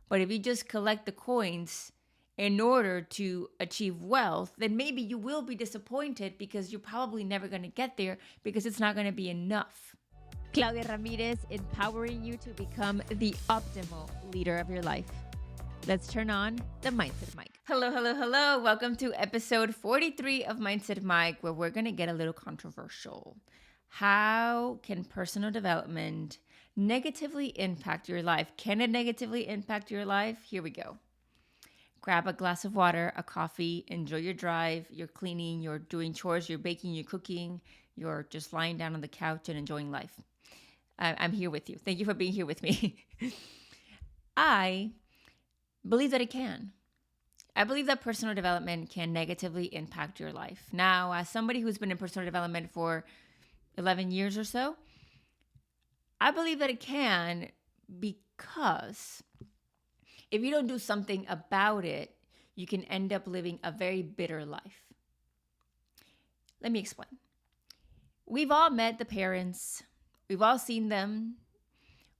But if you just collect the coins in order to achieve wealth, then maybe you will be disappointed because you're probably never going to get there because it's not going to be enough. Claudia Ramirez, empowering you to become the optimal leader of your life. Let's turn on the Mindset Mic. Hello, hello, hello. Welcome to episode 43 of Mindset Mic, where we're going to get a little controversial. How can personal development negatively impact your life? Can it negatively impact your life? Here we go. Grab a glass of water, a coffee, enjoy your drive. You're cleaning, you're doing chores, you're baking, you're cooking, you're just lying down on the couch and enjoying life. I'm here with you. Thank you for being here with me. I believe that it can. I believe that personal development can negatively impact your life. Now, as somebody who's been in personal development for 11 years or so, I believe that it can, because if you don't do something about it, you can end up living a very bitter life. Let me explain. We've all met the parents, we've all seen them,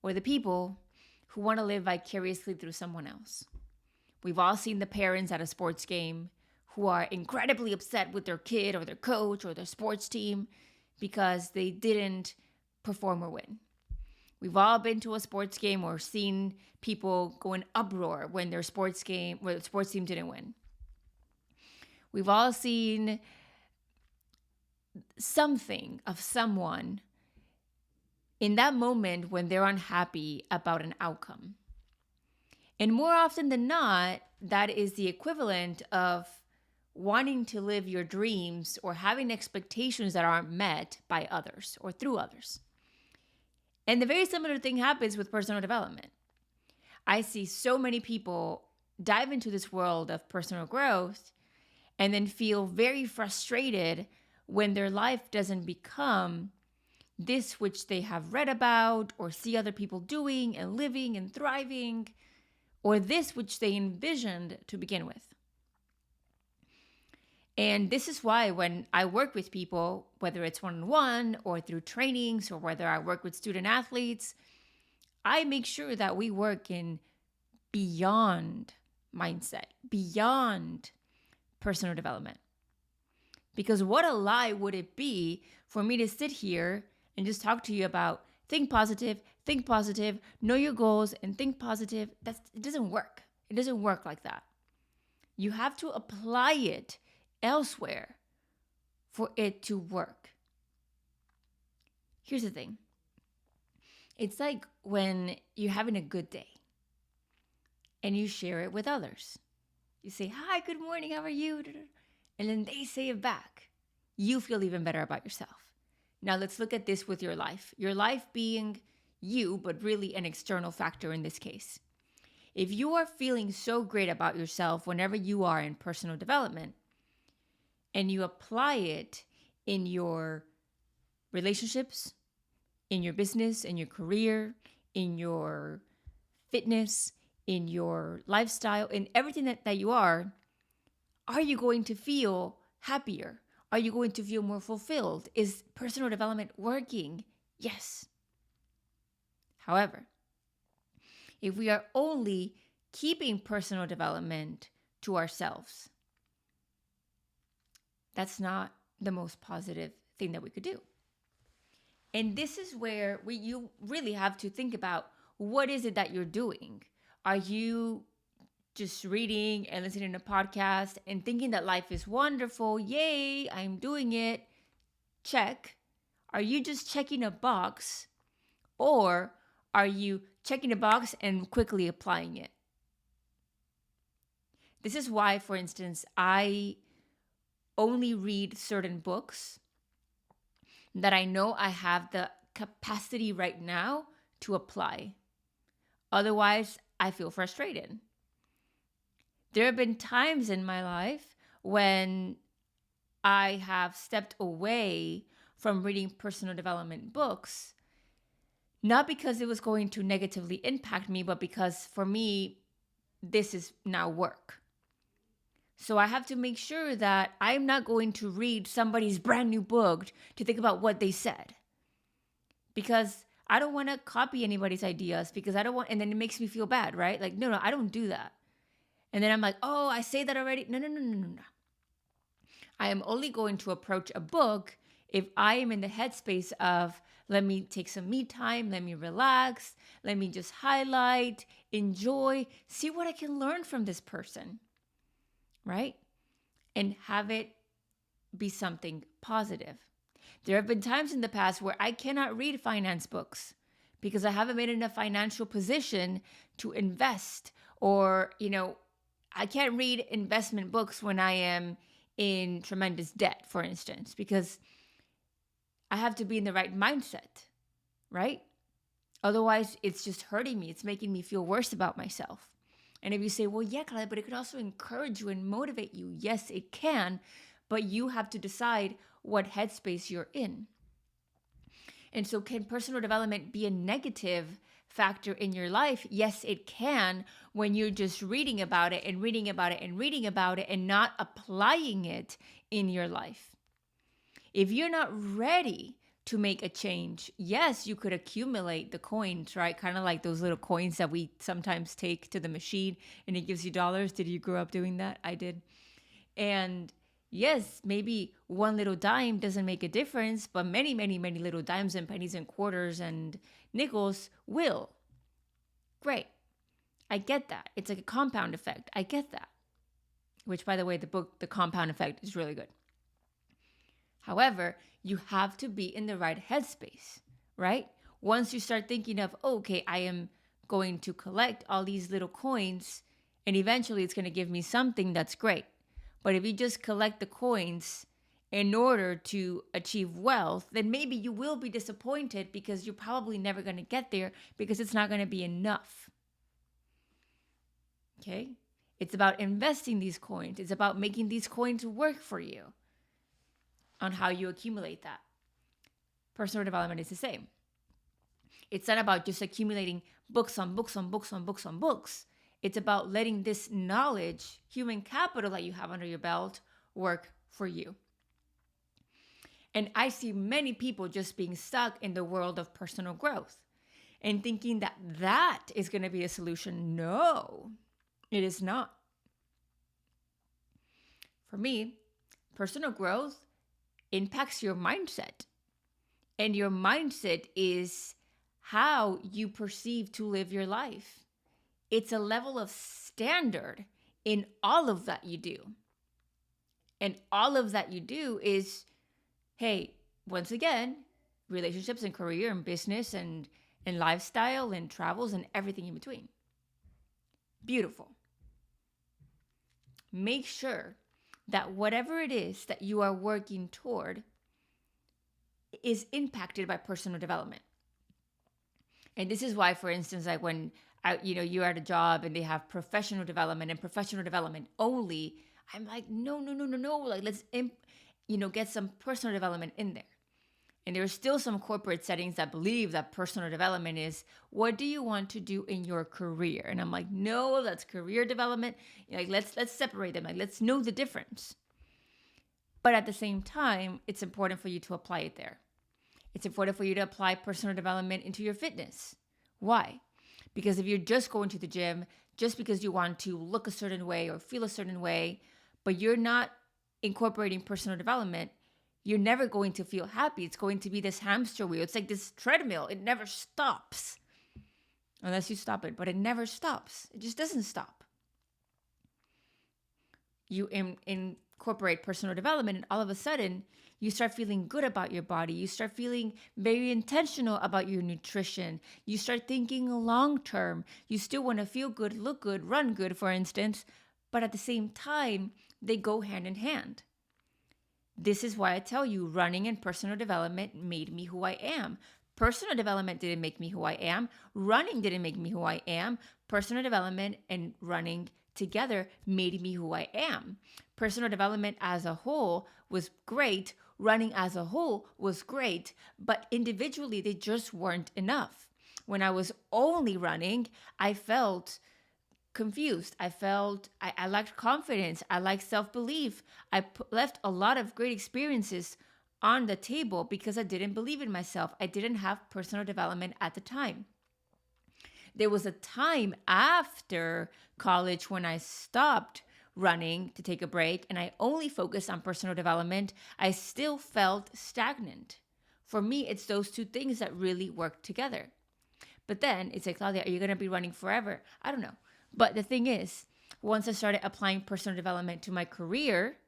or the people who want to live vicariously through someone else. We've all seen the parents at a sports game who are incredibly upset with their kid or their coach or their sports team because they didn't perform or win. We've all been to a sports game or seen people go in uproar when their sports team didn't win. We've all seen something of someone in that moment when they're unhappy about an outcome. And more often than not, that is the equivalent of wanting to live your dreams or having expectations that aren't met by others or through others. And the very similar thing happens with personal development. I see so many people dive into this world of personal growth and then feel very frustrated when their life doesn't become this which they have read about or see other people doing and living and thriving, or this which they envisioned to begin with. And this is why when I work with people, whether it's one-on-one or through trainings or whether I work with student athletes, I make sure that we work in beyond mindset, beyond personal development. Because what a lie would it be for me to sit here and just talk to you about think positive, know your goals, and think positive. It doesn't work. It doesn't work like that. You have to apply it elsewhere for it to work. Here's the thing. It's like when you're having a good day and you share it with others. You say, hi, good morning, how are you? And then they say it back. You feel even better about yourself. Now let's look at this with your life. Your life being you, but really an external factor in this case. If you are feeling so great about yourself whenever you are in personal development and you apply it in your relationships, in your business, in your career, in your fitness, in your lifestyle, in everything that you are you going to feel happier? Are you going to feel more fulfilled? Is personal development working? Yes. However, if we are only keeping personal development to ourselves, that's not the most positive thing that we could do. And this is where you really have to think about, what is it that you're doing? Are you just reading and listening to podcasts and thinking that life is wonderful? Yay, I'm doing it. Check. Are you just checking a box, or are you checking a box and quickly applying it? This is why, for instance, I only read certain books that I know I have the capacity right now to apply. Otherwise, I feel frustrated. There have been times in my life when I have stepped away from reading personal development books, not because it was going to negatively impact me, but because for me, this is now work. So I have to make sure that I'm not going to read somebody's brand new book to think about what they said, because I don't want to copy anybody's ideas because I don't want, and then it makes me feel bad, right? Like, no, I don't do that. And then I'm like, oh, I say that already. No, no, no, no, no, no. I am only going to approach a book if I am in the headspace of, let me take some me time, let me relax, let me just highlight, enjoy, see what I can learn from this person, right? And have it be something positive. There have been times in the past where I cannot read finance books because I haven't made enough financial position to invest, or, I can't read investment books when I am in tremendous debt, for instance, because I have to be in the right mindset, right? Otherwise, it's just hurting me. It's making me feel worse about myself. And if you say, well, yeah, Claudia, but it could also encourage you and motivate you. Yes, it can, but you have to decide what headspace you're in. And so, can personal development be a negative factor in your life? Yes, it can, when you're just reading about it and reading about it and reading about it and not applying it in your life. If you're not ready to make a change, yes, you could accumulate the coins, right? Kind of like those little coins that we sometimes take to the machine and it gives you dollars. Did you grow up doing that? I did. And yes, maybe one little dime doesn't make a difference, but many, many, many little dimes and pennies and quarters and nickels will. Great. I get that. It's like a compound effect. I get that. Which, by the way, the book, The Compound Effect, is really good. However, you have to be in the right headspace, right? Once you start thinking of, okay, I am going to collect all these little coins and eventually it's going to give me something, that's great. But if you just collect the coins in order to achieve wealth, then maybe you will be disappointed because you're probably never going to get there because it's not going to be enough. Okay? It's about investing these coins. It's about making these coins work for you on how you accumulate that. Personal development is the same. It's not about just accumulating books on books on books on books on books. It's about letting this knowledge, human capital that you have under your belt, work for you. And I see many people just being stuck in the world of personal growth and thinking that that is going to be a solution. No, it is not. For me, personal growth impacts your mindset. And your mindset is how you perceive to live your life. It's a level of standard in all of that you do. And all of that you do is, hey, once again, relationships and career and business and lifestyle and travels and everything in between. Beautiful. Make sure that whatever it is that you are working toward is impacted by personal development. And this is why, for instance, like when you're at a job and they have professional development and professional development only, I'm like, no. Like, let's get some personal development in there. And there's still some corporate settings that believe that personal development is, what do you want to do in your career? And I'm like, no, that's career development. Like, let's separate them. Like, let's know the difference. But at the same time, it's important for you to apply it there. It's important for you to apply personal development into your fitness. Why? Because if you're just going to the gym just because you want to look a certain way or feel a certain way, but you're not incorporating personal development, you're never going to feel happy. It's going to be this hamster wheel. It's like this treadmill. It never stops. Unless you stop it, but it never stops. It just doesn't stop. You incorporate personal development and all of a sudden you start feeling good about your body. You start feeling very intentional about your nutrition. You start thinking long term. You still want to feel good, look good, run good, for instance, but at the same time, they go hand in hand. This is why I tell you, running and personal development made me who I am. Personal development didn't make me who I am. Running didn't make me who I am. Personal development and running together made me who I am. Personal development as a whole was great. Running as a whole was great, but individually they just weren't enough. When I was only running, I felt confused. I lacked confidence. I lacked self-belief. I left a lot of great experiences on the table because I didn't believe in myself. I didn't have personal development at the time. There was a time after college when I stopped running to take a break and I only focused on personal development. I still felt stagnant. For me, it's those two things that really work together. But then it's like, Claudia, are you going to be running forever? I don't know. But the thing is, once I started applying personal development to my career,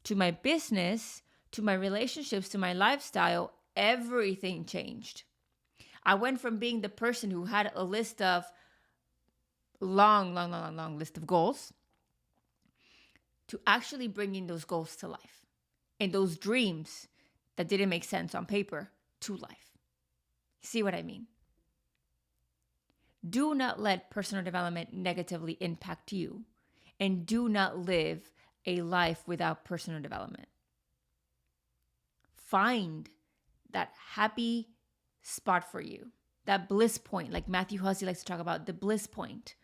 to my business, to my relationships, to my lifestyle, everything changed. I went from being the person who had a list of long list of goals to actually bringing those goals to life and those dreams that didn't make sense on paper to life. See what I mean? Do not let personal development negatively impact you, and do not live a life without personal development. Find that happy spot for you, that bliss point, like Matthew Hussey likes to talk about, the bliss point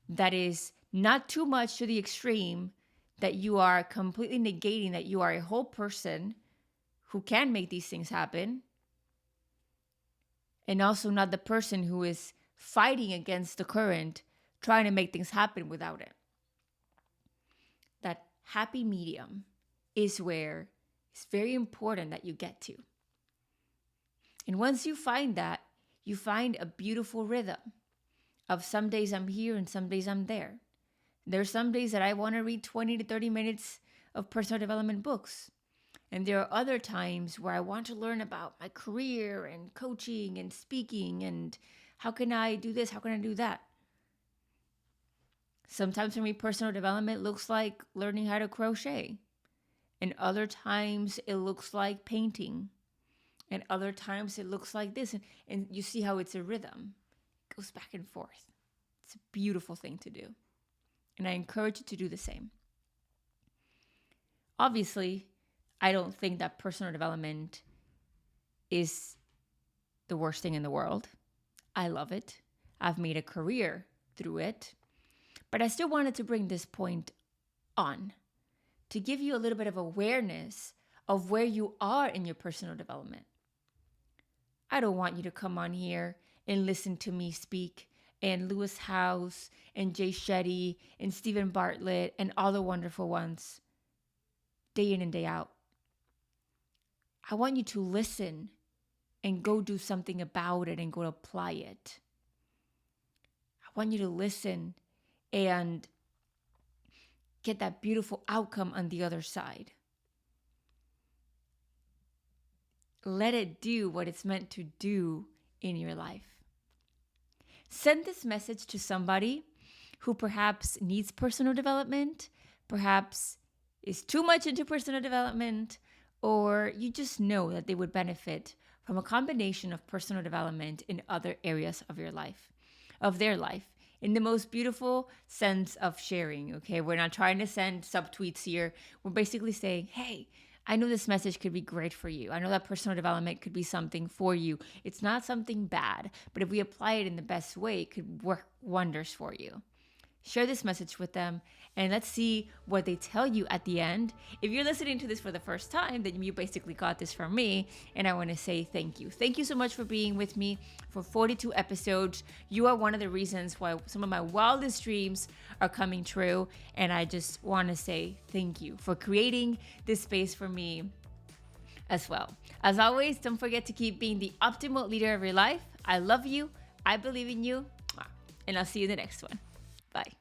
that is not too much to the extreme that you are completely negating that you are a whole person who can make these things happen, and also not the person who is fighting against the current, trying to make things happen without it. That happy medium is where it's very important that you get to. And once you find that, you find a beautiful rhythm of some days I'm here and some days I'm there. There's some days that I want to read 20 to 30 minutes of personal development books. And there are other times where I want to learn about my career and coaching and speaking and how can I do this? How can I do that? Sometimes for me, personal development looks like learning how to crochet. And other times it looks like painting. And other times it looks like this. And you see how it's a rhythm. It goes back and forth. It's a beautiful thing to do. And I encourage you to do the same. Obviously, I don't think that personal development is the worst thing in the world. I love it. I've made a career through it. But I still wanted to bring this point on to give you a little bit of awareness of where you are in your personal development. I don't want you to come on here and listen to me speak and Lewis Howes and Jay Shetty and Stephen Bartlett and all the wonderful ones day in and day out. I want you to listen and go do something about it and go apply it. I want you to listen and get that beautiful outcome on the other side. Let it do what it's meant to do in your life. Send this message to somebody who perhaps needs personal development, perhaps is too much into personal development, or you just know that they would benefit from a combination of personal development in other areas of your life, of their life, in the most beautiful sense of sharing, okay? We're not trying to send subtweets here. We're basically saying, hey, I know this message could be great for you. I know that personal development could be something for you. It's not something bad, but if we apply it in the best way, it could work wonders for you. Share this message with them and let's see what they tell you at the end. If you're listening to this for the first time, then you basically got this from me, and I want to say thank you. Thank you so much for being with me for 42 episodes. You are one of the reasons why some of my wildest dreams are coming true, and I just want to say thank you for creating this space for me as well. As always, don't forget to keep being the optimal leader of your life. I love you. I believe in you. And I'll see you in the next one. Bye.